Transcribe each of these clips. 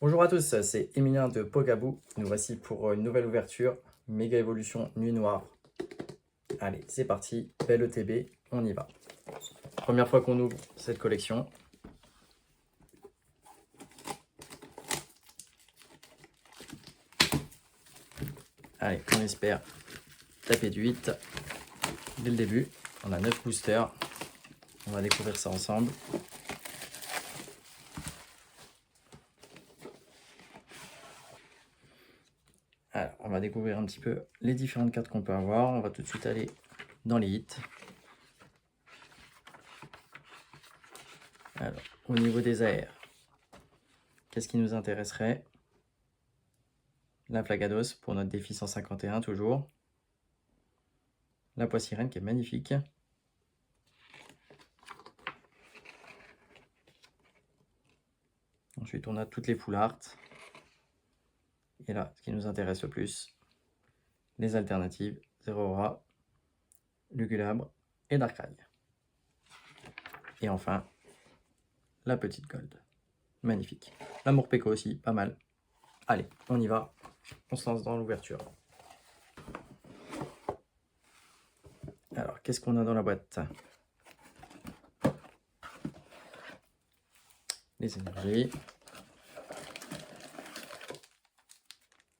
Bonjour à tous, c'est Emilien de Pogaboo. Nous voici pour une nouvelle ouverture, méga évolution nuit noire. Allez, c'est parti, belle ETB, on y va. Première fois qu'on ouvre cette collection. Allez, on espère taper du 8 dès le début. On a 9 boosters, on va découvrir ça ensemble. Alors, on va découvrir un petit peu les différentes cartes qu'on peut avoir. On va tout de suite aller dans les hits. Alors, au niveau des AR, qu'est-ce qui nous intéresserait? La Flagados pour notre défi 151 toujours. La Poissirène qui est magnifique. Ensuite, on a toutes les full art. Et là, ce qui nous intéresse le plus, les alternatives, Zero Aura, Lugulabre et Darkrai. Et enfin, la petite gold. Magnifique. L'amour Peko aussi, pas mal. Allez, on y va. On se lance dans l'ouverture. Alors, qu'est-ce qu'on a dans la boîte? Les énergies.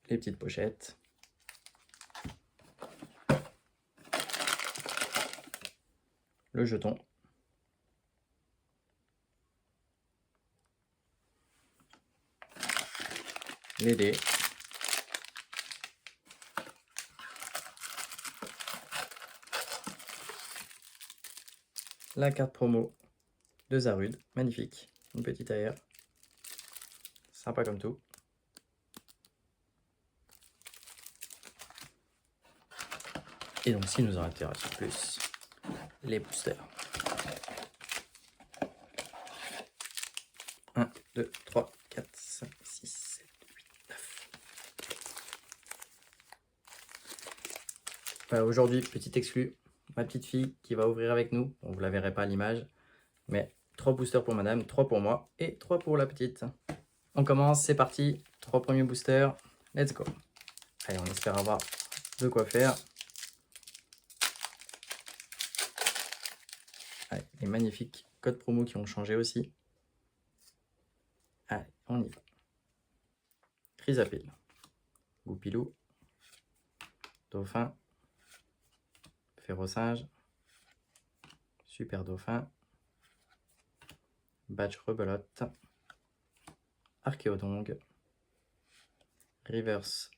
Les petites pochettes. Le jeton. Les dés. La carte promo de Zarude, magnifique. Une petite AR. Sympa comme tout. Et donc, si nous en intéresse plus, les boosters. 1, 2, 3, 4, 5, 6, 7, 8, 9. Aujourd'hui, petit exclu, ma petite fille qui va ouvrir avec nous. On ne vous la verrez pas à l'image, mais 3 boosters pour madame, 3 pour moi et 3 pour la petite. On commence, c'est parti. 3 premiers boosters, let's go. Allez, on espère avoir de quoi faire. Allez, les magnifiques codes promo qui ont changé aussi. Allez, on y va. Chrysapile, Goupilou, Dauphin, Férocinge, Super Dauphin, Badge Rebelote, Archéodongue, Reverse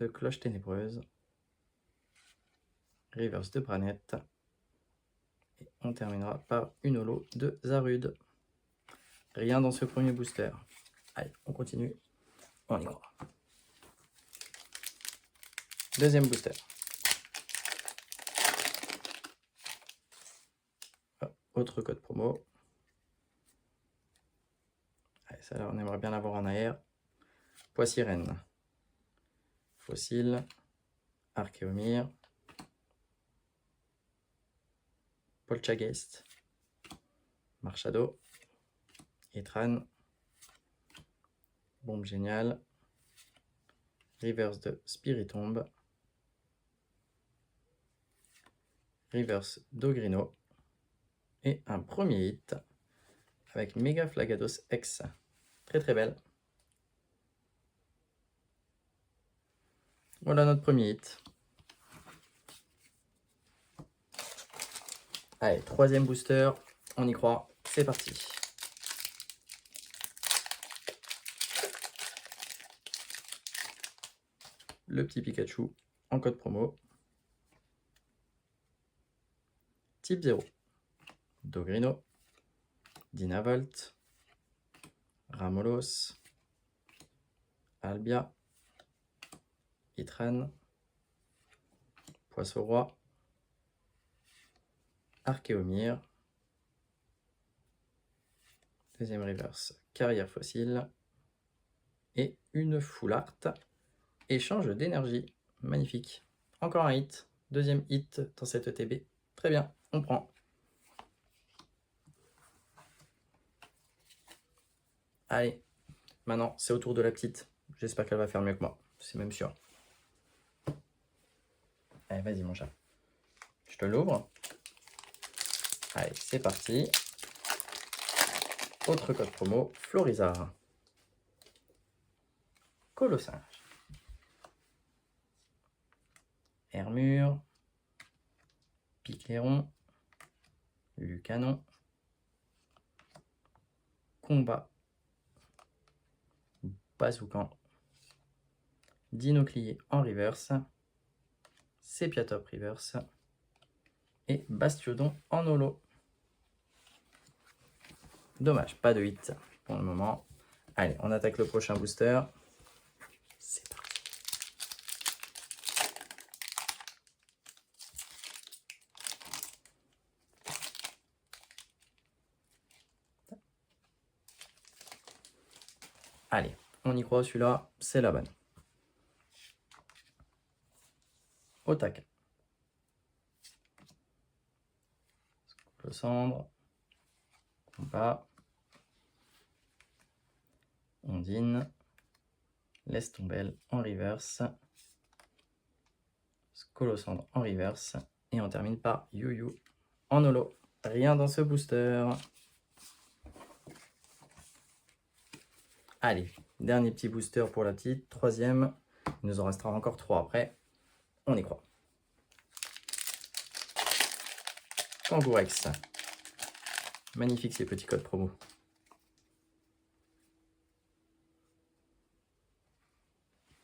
de Cloche Ténébreuse, Reverse de Branette, et on terminera par une holo de Zarude. Rien dans ce premier booster. Allez, on continue, on y croit. Deuxième booster. Autre code promo. Allez, ça là, on aimerait bien l'avoir en AR. Poissirène, Fossile, Archéomir, Poltergeist, Marshado, Etran, Bombe Géniale, Reverse de Spiritomb, Reverse d'Ogrino et un premier hit avec Mega Flagados X. Très très belle. Voilà notre premier hit. Allez, troisième booster, on y croit, c'est parti. Le petit Pikachu en code promo. Type 0. Dogrino, Dynavolt, Ramolos, Albia, Itran, Poisson-Roi, Archéomir, deuxième reverse, Carrière Fossile, et une full art, échange d'énergie, magnifique. Encore un hit, deuxième hit dans cette ETB, très bien, on prend. Allez, Maintenant, c'est au tour de la petite. J'espère qu'elle va faire mieux que moi. C'est même sûr. Allez, vas-y, mon chat. Je te l'ouvre. Allez, c'est parti. Autre code promo, Florizard. Colossinge. Hermure. Picléron. Lucanon. Combat. Bazoukan. Dinoclier en reverse. Sépiatop reverse. Et Bastiodon en holo. Dommage, pas de hit pour le moment. Allez, on attaque le prochain booster. C'est parti. Allez, on y croit, celui-là, c'est la bonne. Au tac. Le cendre. Combat. Ondine. Laisse tomber en reverse. Scolosandre en reverse. Et on termine par You en holo. Rien dans ce booster. Allez, dernier petit booster pour la petite. Troisième. Il nous en restera encore 3 après. On y croit. Kangourex. Magnifique ces petits codes promo.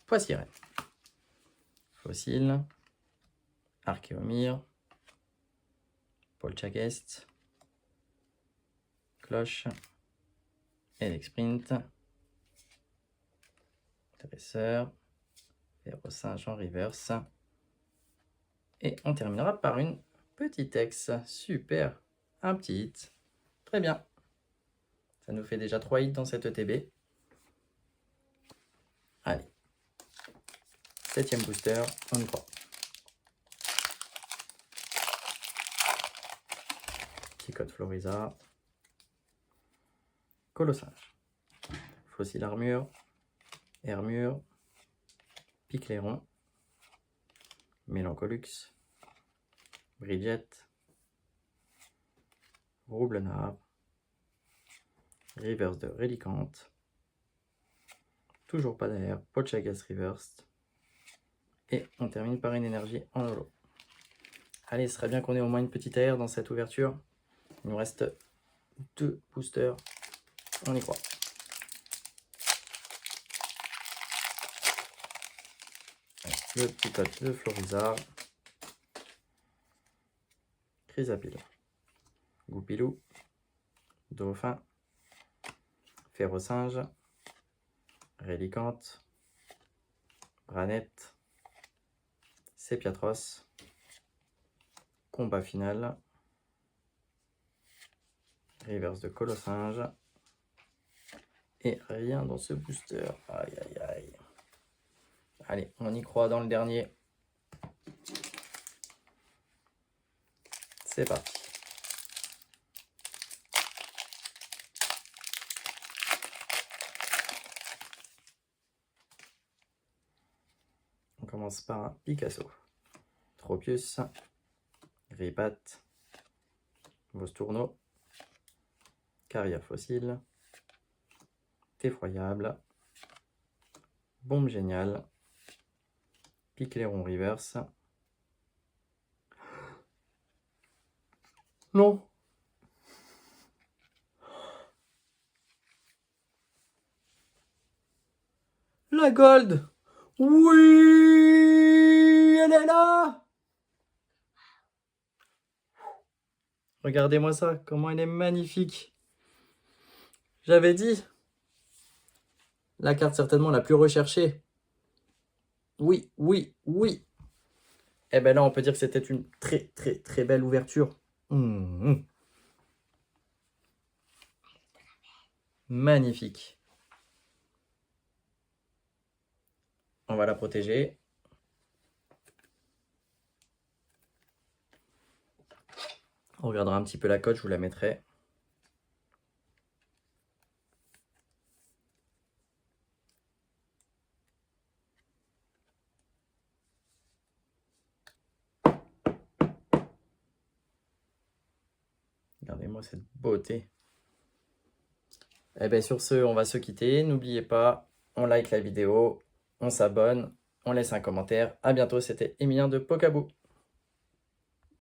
Poissirène. Fossile. Archéomire. Polchagest. Cloche. Elexprint. Dresseur. Férocinge en reverse. Et on terminera par une petite ex. Super. Un petit hit. Très bien. Ça nous fait déjà 3 hits dans cette ETB. Allez. 7e booster, on y croit. Petit code Florizard. Colossinge. Fossile armure. Hermure. Picléron. Mélancolux. Bridget. Roublenard. Reverse de Relicante. Toujours pas d'air. Polchagas Reversed. Et on termine par une énergie en holo. Allez, ce serait bien qu'on ait au moins une petite air dans cette ouverture. Il nous reste 2 boosters. On y croit. Le petit code de Florizard. Chrysapile. Goupilou. Dauphin. Férocinge. Rélicante. Branette. Sépiatros. Combat final. Reverse de Colossinge. Et rien dans ce booster. Aïe aïe aïe. Allez, on y croit dans le dernier. C'est parti. On commence par un Picasso. Tropius. Ripat. Vostourneau. Carrière fossile. Effroyable. Bombe géniale. Picléron reverse. Non. La gold. Oui, elle est là. Regardez-moi ça, comment elle est magnifique. J'avais dit. La carte certainement la plus recherchée. Oui, oui, oui. Et bien là, on peut dire que c'était une très, très, très belle ouverture. Magnifique. On va la protéger. On regardera un petit peu la cote, je vous la mettrai. Regardez-moi cette beauté. Et bien sur ce, on va se quitter. N'oubliez pas, on like la vidéo, on s'abonne, on laisse un commentaire. À bientôt, c'était Emilien de Pocaboo.